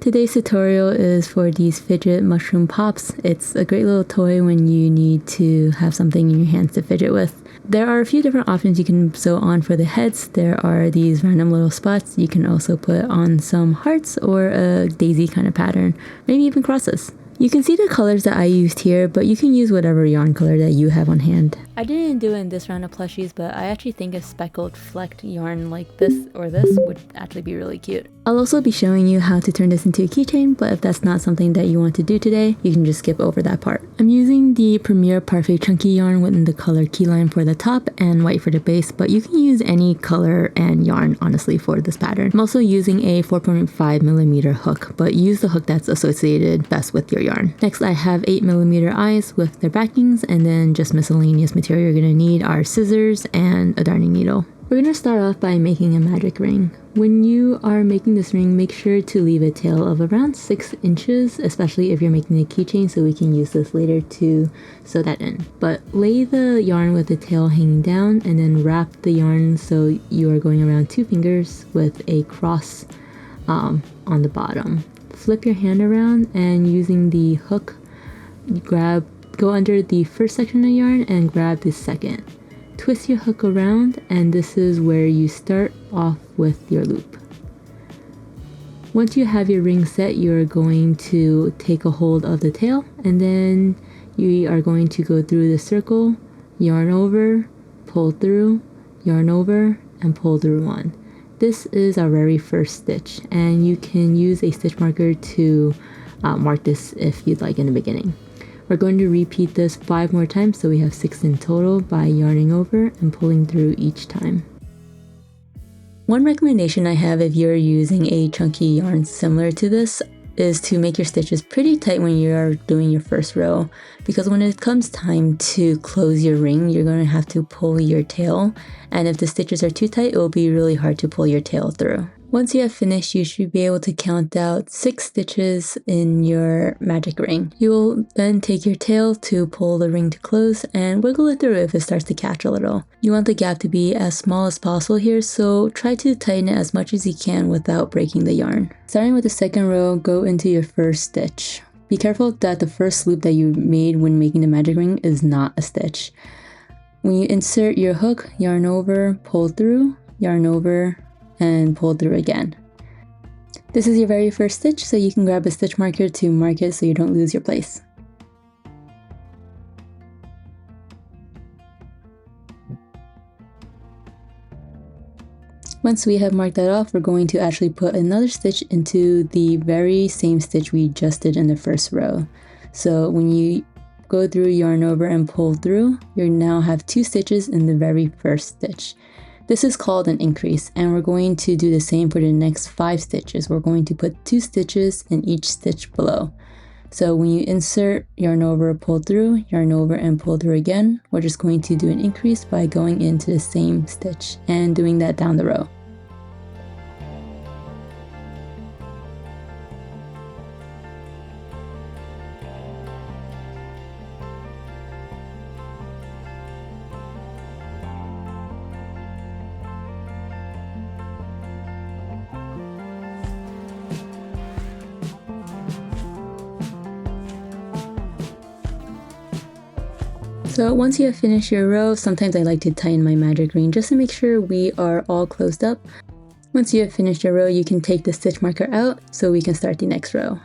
Today's tutorial is for these fidget mushroom pops. It's a great little toy when you need to have something in your hands to fidget with. There are a few different options you can sew on for the heads. There are these random little spots. You can also put on some hearts or a daisy kind of pattern, maybe even crosses. You can see the colors that I used here, but you can use whatever yarn color that you have on hand. I didn't do it in this round of plushies, but I actually think a speckled flecked yarn like this or this would actually be really cute. I'll also be showing you how to turn this into a keychain, but if that's not something that you want to do today, you can just skip over that part. I'm using the Premier Parfait chunky yarn with the color keyline for the top and white for the base, but you can use any color and yarn honestly for this pattern. I'm also using a 4.5mm hook, but use the hook that's associated best with your yarn. Next, I have 8mm eyes with their backings, and then just miscellaneous material you're going to need are scissors and a darning needle. We're going to start off by making a magic ring. When you are making this ring, make sure to leave a tail of around 6 inches, especially if you're making a keychain, so we can use this later to sew that in. But lay the yarn with the tail hanging down and then wrap the yarn so you are going around 2 fingers with a cross on the bottom. Flip your hand around and using the hook, go under the first section of yarn and grab the second. Twist your hook around, and this is where you start off with your loop. Once you have your ring set, you're going to take a hold of the tail, and then you are going to go through the circle, yarn over, pull through, yarn over, and pull through one. This is our very first stitch, and you can use a stitch marker to mark this if you'd like in the beginning. We're going to repeat this 5 more times, so we have 6 in total, by yarning over and pulling through each time. One recommendation I have if you're using a chunky yarn similar to this is to make your stitches pretty tight when you are doing your first row, because when it comes time to close your ring, you're going to have to pull your tail, and if the stitches are too tight, it will be really hard to pull your tail through. Once you have finished, you should be able to count out 6 stitches in your magic ring. You will then take your tail to pull the ring to close and wiggle it through if it starts to catch a little. You want the gap to be as small as possible here, so try to tighten it as much as you can without breaking the yarn. Starting with the second row, go into your first stitch. Be careful that the first loop that you made when making the magic ring is not a stitch. When you insert your hook, yarn over, pull through, yarn over, and pull through again. This is your very first stitch, so you can grab a stitch marker to mark it so you don't lose your place. Once we have marked that off, we're going to actually put another stitch into the very same stitch we just did in the first row. So when you go through, yarn over, and pull through, you now have 2 stitches in the very first stitch. This is called an increase, and we're going to do the same for the next 5 stitches. We're going to put 2 stitches in each stitch below. So when you insert, yarn over, pull through, yarn over, and pull through again, we're just going to do an increase by going into the same stitch and doing that down the row. So once you have finished your row, sometimes I like to tighten my magic ring just to make sure we are all closed up. Once you have finished your row, you can take the stitch marker out so we can start the next row.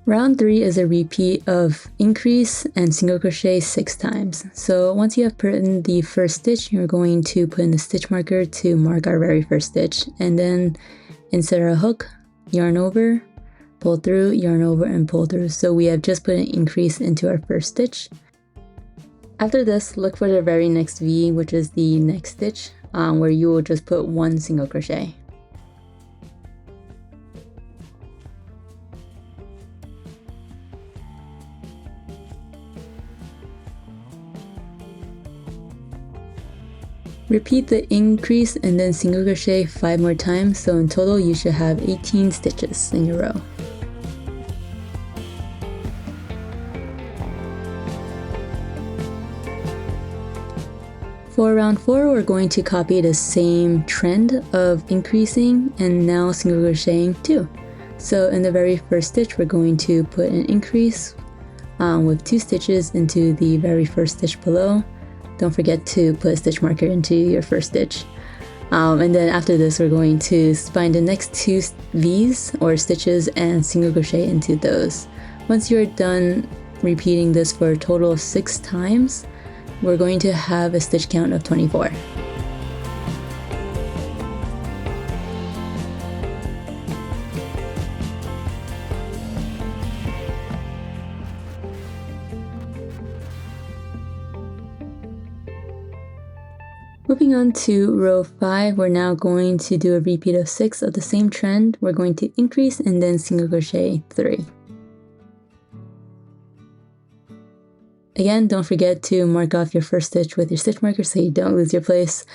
Round 3 is a repeat of increase and single crochet 6 times. So once you have put in the first stitch, you're going to put in the stitch marker to mark our very first stitch, and then insert our hook, yarn over, pull through, yarn over, and pull through. So we have just put an increase into our first stitch. After this, look for the very next V, which is the next stitch, where you will just put 1 single crochet. Repeat the increase and then single crochet 5 more times, so in total you should have 18 stitches in your row. For round 4, we're going to copy the same trend of increasing and now single crocheting too. So in the very first stitch, we're going to put an increase with 2 stitches into the very first stitch below. Don't forget to put a stitch marker into your first stitch. And then after this, we're going to find the next 2 V's or stitches and single crochet into those. Once you're done repeating this for a total of 6 times, we're going to have a stitch count of 24. Moving on to row 5, we're now going to do a repeat of 6 of the same trend. We're going to increase and then single crochet 3. Again, don't forget to mark off your first stitch with your stitch marker so you don't lose your place.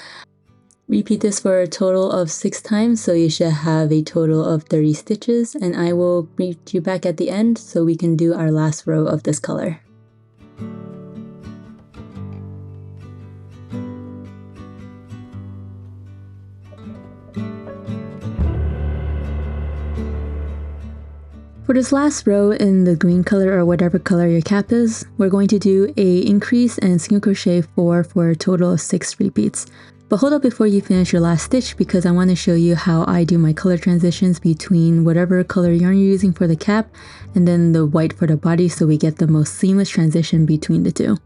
Repeat this for a total of 6 times, so you should have a total of 30 stitches, and I will meet you back at the end so we can do our last row of this color. For this last row in the green color or whatever color your cap is, we're going to do a increase and single crochet 4 for a total of 6 repeats. But hold up before you finish your last stitch because I want to show you how I do my color transitions between whatever color yarn you're using for the cap and then the white for the body so we get the most seamless transition between the two.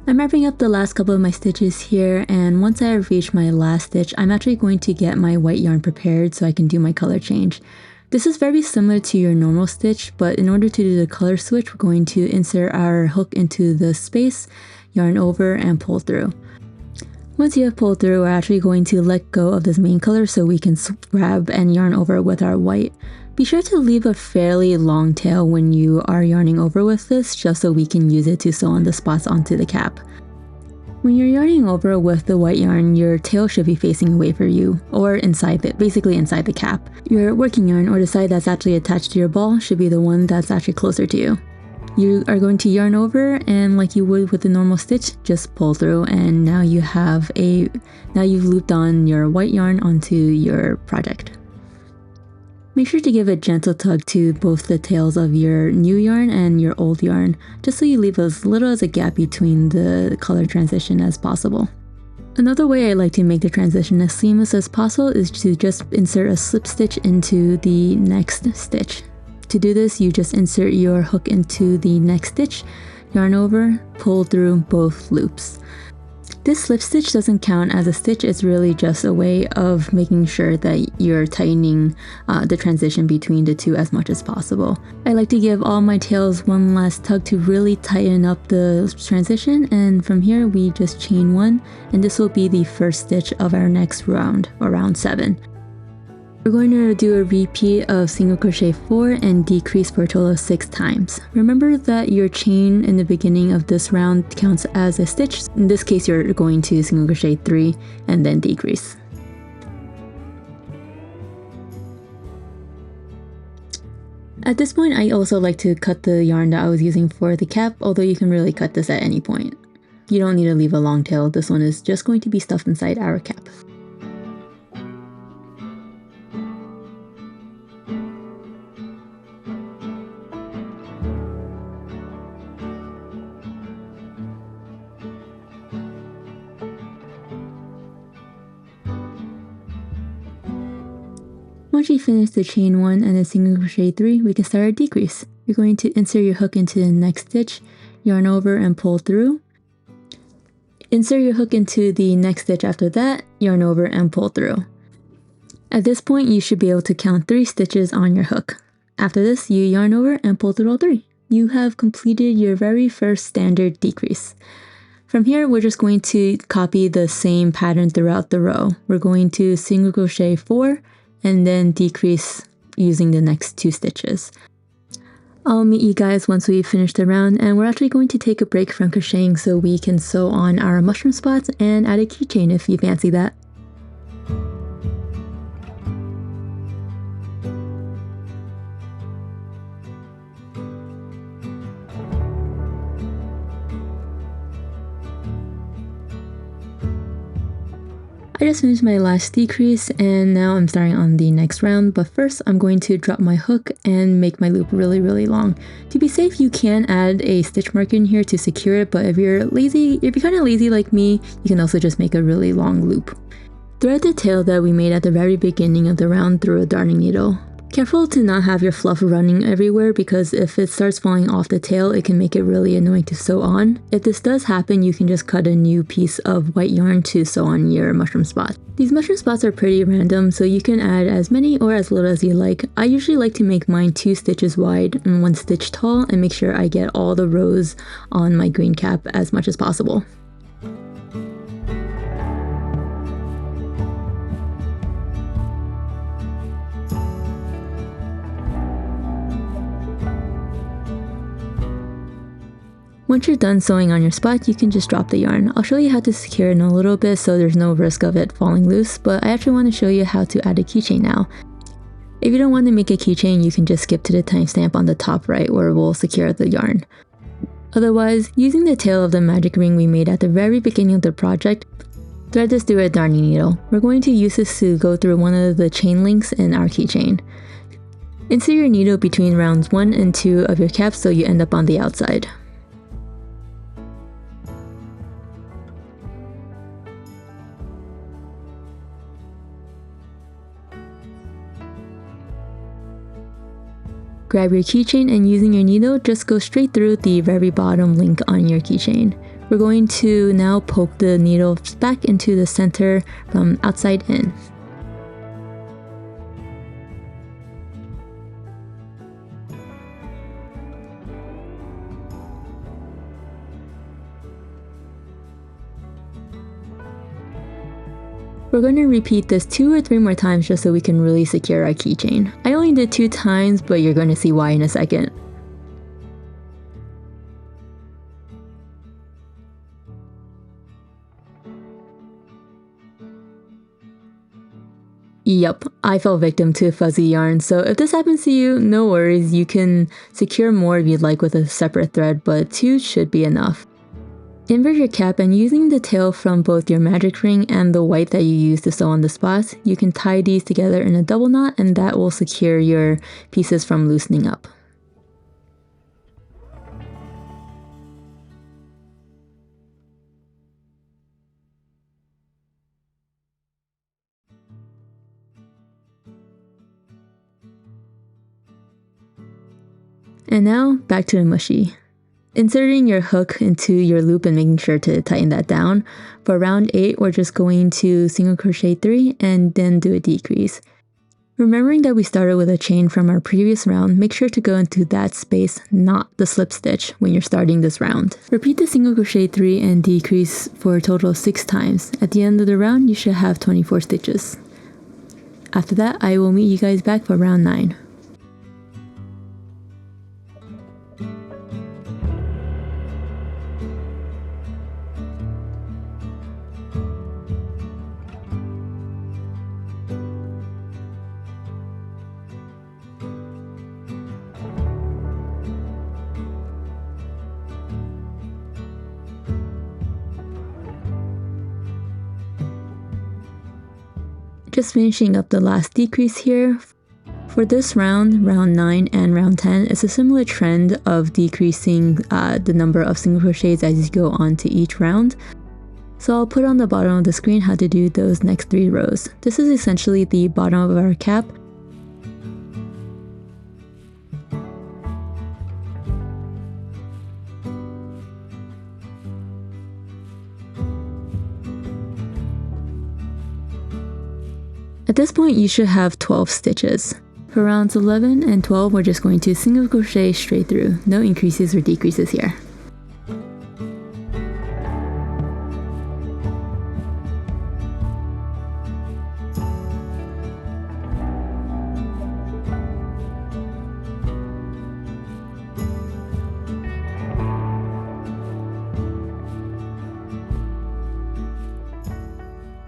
I'm wrapping up the last couple of my stitches here, and once I have reached my last stitch, I'm actually going to get my white yarn prepared so I can do my color change. This is very similar to your normal stitch, but in order to do the color switch, we're going to insert our hook into the space, yarn over, and pull through. Once you have pulled through, we're actually going to let go of this main color so we can grab and yarn over with our white. Be sure to leave a fairly long tail when you are yarning over with this, just so we can use it to sew on the spots onto the cap. When you're yarning over with the white yarn, your tail should be facing away from you, or basically inside the cap. Your working yarn, or the side that's actually attached to your ball, should be the one that's actually closer to you. You are going to yarn over, and like you would with a normal stitch, just pull through, and now you've looped on your white yarn onto your project. Make sure to give a gentle tug to both the tails of your new yarn and your old yarn, just so you leave as little as a gap between the color transition as possible. Another way I like to make the transition as seamless as possible is to just insert a slip stitch into the next stitch. To do this, you just insert your hook into the next stitch, yarn over, pull through both loops. This slip stitch doesn't count as a stitch, it's really just a way of making sure that you're tightening the transition between the two as much as possible. I like to give all my tails one last tug to really tighten up the transition, and from here we just chain 1, and this will be the first stitch of our next round, or round 7. We're going to do a repeat of single crochet 4 and decrease for a total of 6 times. Remember that your chain in the beginning of this round counts as a stitch. In this case, you're going to single crochet 3 and then decrease. At this point, I also like to cut the yarn that I was using for the cap, although you can really cut this at any point. You don't need to leave a long tail. This one is just going to be stuffed inside our cap. Once you finish the chain 1 and then single crochet 3, we can start our decrease. You're going to insert your hook into the next stitch, yarn over and pull through. Insert your hook into the next stitch after that, yarn over and pull through. At this point, you should be able to count 3 stitches on your hook. After this, you yarn over and pull through all 3. You have completed your very first standard decrease. From here, we're just going to copy the same pattern throughout the row. We're going to single crochet 4, and then decrease using the next 2 stitches. I'll meet you guys once we finish the round, and we're actually going to take a break from crocheting so we can sew on our mushroom spots and add a keychain if you fancy that. I just finished my last decrease and now I'm starting on the next round, but first I'm going to drop my hook and make my loop really long. To be safe, you can add a stitch mark in here to secure it, but if you're kind of lazy like me, you can also just make a really long loop. Thread the tail that we made at the very beginning of the round through a darning needle. Careful to not have your fluff running everywhere, because if it starts falling off the tail, it can make it really annoying to sew on. If this does happen, you can just cut a new piece of white yarn to sew on your mushroom spot. These mushroom spots are pretty random, so you can add as many or as little as you like. I usually like to make mine 2 stitches wide and 1 stitch tall and make sure I get all the rows on my green cap as much as possible. Once you're done sewing on your spot, you can just drop the yarn. I'll show you how to secure it in a little bit so there's no risk of it falling loose, but I actually want to show you how to add a keychain now. If you don't want to make a keychain, you can just skip to the timestamp on the top right where we'll secure the yarn. Otherwise, using the tail of the magic ring we made at the very beginning of the project, thread this through a darning needle. We're going to use this to go through one of the chain links in our keychain. Insert your needle between rounds 1 and 2 of your cap so you end up on the outside. Grab your keychain and using your needle, just go straight through the very bottom link on your keychain. We're going to now poke the needle back into the center from outside in. We're going to repeat this 2 or 3 more times just so we can really secure our keychain. I only did 2 times, but you're going to see why in a second. Yup, I fell victim to fuzzy yarn, so if this happens to you, no worries, you can secure more if you'd like with a separate thread, but 2 should be enough. Invert your cap, and using the tail from both your magic ring and the white that you use to sew on the spots, you can tie these together in a double knot, and that will secure your pieces from loosening up. And now back to the mushy. Inserting your hook into your loop and making sure to tighten that down. For round 8, we're just going to single crochet 3 and then do a decrease. Remembering that we started with a chain from our previous round, make sure to go into that space, not the slip stitch, when you're starting this round. Repeat the single crochet 3 and decrease for a total of 6 times. At the end of the round, you should have 24 stitches. After that, I will meet you guys back for round 9. Just finishing up the last decrease here. For this round, round 9 and round 10, it's a similar trend of decreasing the number of single crochets as you go on to each round. So I'll put on the bottom of the screen how to do those next 3 rows. This is essentially the bottom of our cap. At this point, you should have 12 stitches. For rounds 11 and 12, we're just going to single crochet straight through. No increases or decreases here.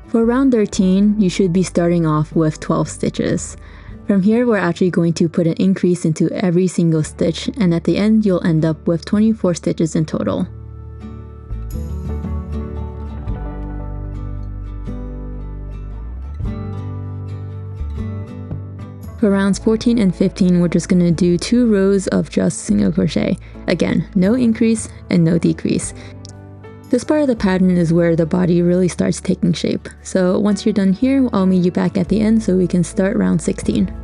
For round 13, you should be starting off with 12 stitches. From here, we're actually going to put an increase into every single stitch, and at the end, you'll end up with 24 stitches in total. For rounds 14 and 15, we're just going to do 2 rows of just single crochet. Again, no increase and no decrease. This part of the pattern is where the body really starts taking shape. So once you're done here, I'll meet you back at the end so we can start round 16.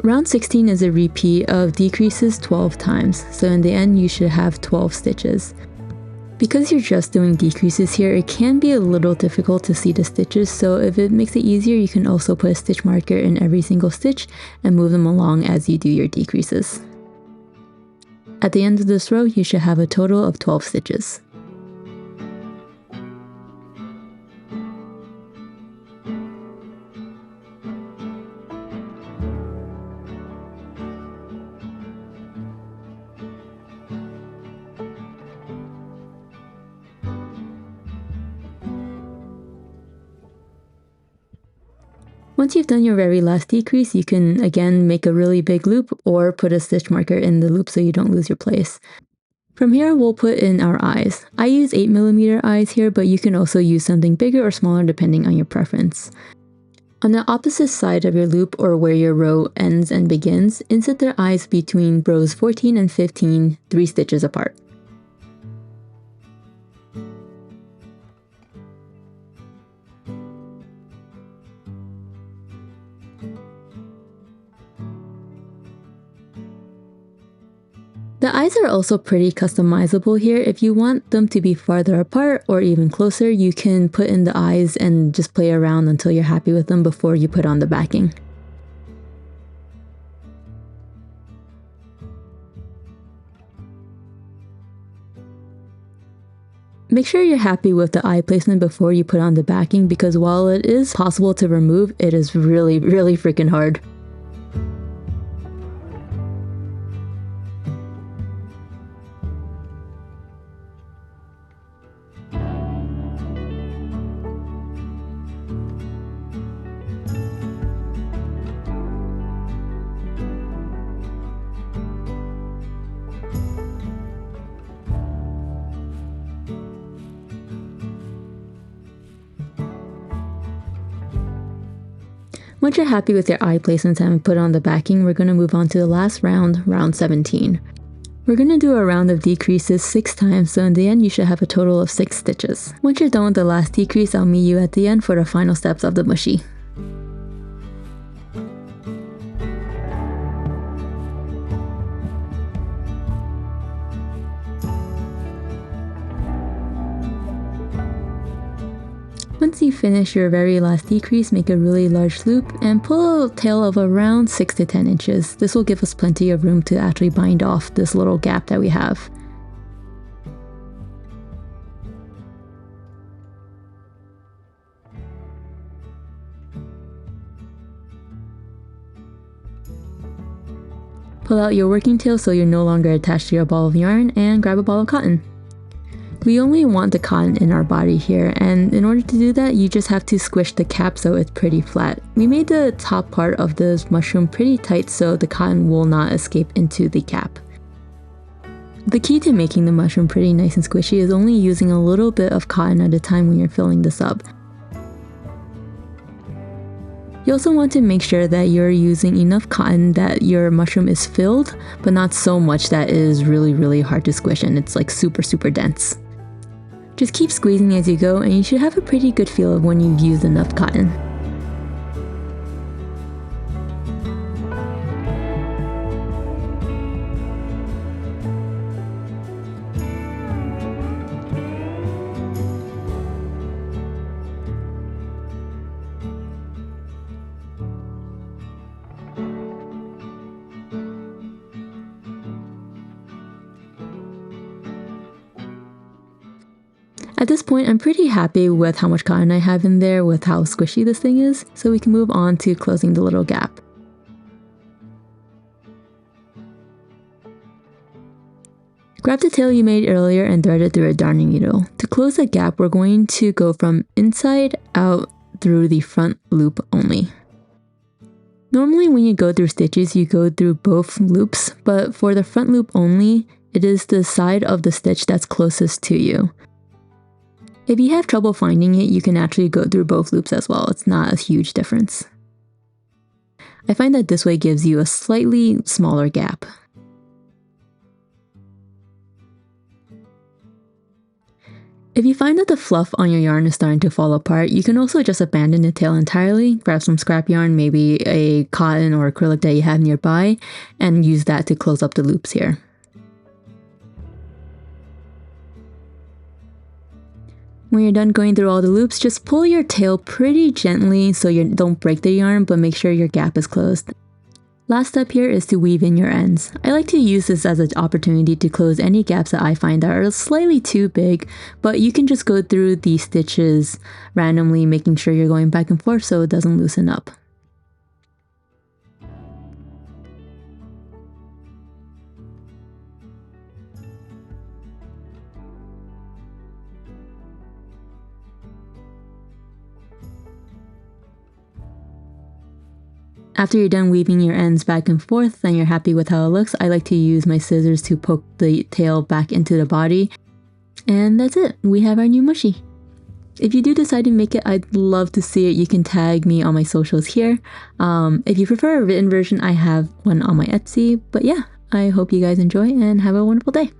Round 16 is a repeat of decreases 12 times, so in the end you should have 12 stitches. Because you're just doing decreases here, it can be a little difficult to see the stitches, so if it makes it easier, you can also put a stitch marker in every single stitch and move them along as you do your decreases. At the end of this row, you should have a total of 12 stitches. Once you've done your very last decrease, you can again make a really big loop or put a stitch marker in the loop so you don't lose your place. From here, we'll put in our eyes. I use 8mm eyes here, but you can also use something bigger or smaller depending on your preference. On the opposite side of your loop, or where your row ends and begins, insert the eyes between rows 14 and 15, 3 stitches apart. The eyes are also pretty customizable here. If you want them to be farther apart or even closer, you can put in the eyes and just play around until you're happy with them before you put on the backing. Make sure you're happy with the eye placement before you put on the backing, because while it is possible to remove, it is really freaking hard. Once you're happy with your eye placements and put on the backing, we're going to move on to the last round, round 17. We're going to do a round of decreases 6 times, so in the end you should have a total of 6 stitches. Once you're done with the last decrease, I'll meet you at the end for the final steps of the mushi. Once you finish your very last decrease, make a really large loop and pull a tail of around 6 to 10 inches. This will give us plenty of room to actually bind off this little gap that we have. Pull out your working tail so you're no longer attached to your ball of yarn, and grab a ball of cotton. We only want the cotton in our body here, and in order to do that, you just have to squish the cap so it's pretty flat. We made the top part of this mushroom pretty tight so the cotton will not escape into the cap. The key to making the mushroom pretty nice and squishy is only using a little bit of cotton at a time when you're filling this up. You also want to make sure that you're using enough cotton that your mushroom is filled, but not so much that it is really hard to squish and it's like super dense. Just keep squeezing as you go, and you should have a pretty good feel of when you've used enough cotton. At this point, I'm pretty happy with how much cotton I have in there, with how squishy this thing is, so we can move on to closing the little gap. Grab the tail you made earlier and thread it through a darning needle. To close the gap, we're going to go from inside out through the front loop only. Normally when you go through stitches, you go through both loops, but for the front loop only, it is the side of the stitch that's closest to you. If you have trouble finding it, you can actually go through both loops as well. It's not a huge difference. I find that this way gives you a slightly smaller gap. If you find that the fluff on your yarn is starting to fall apart, you can also just abandon the tail entirely, grab some scrap yarn, maybe a cotton or acrylic that you have nearby, and use that to close up the loops here. When you're done going through all the loops, just pull your tail pretty gently so you don't break the yarn, but make sure your gap is closed. Last step here is to weave in your ends. I like to use this as an opportunity to close any gaps that I find that are slightly too big, but you can just go through the stitches randomly, making sure you're going back and forth so it doesn't loosen up. After you're done weaving your ends back and forth and you're happy with how it looks, I like to use my scissors to poke the tail back into the body. And that's it. We have our new mushie. If you do decide to make it, I'd love to see it. You can tag me on my socials here. If you prefer a written version, I have one on my Etsy. But yeah, I hope you guys enjoy and have a wonderful day.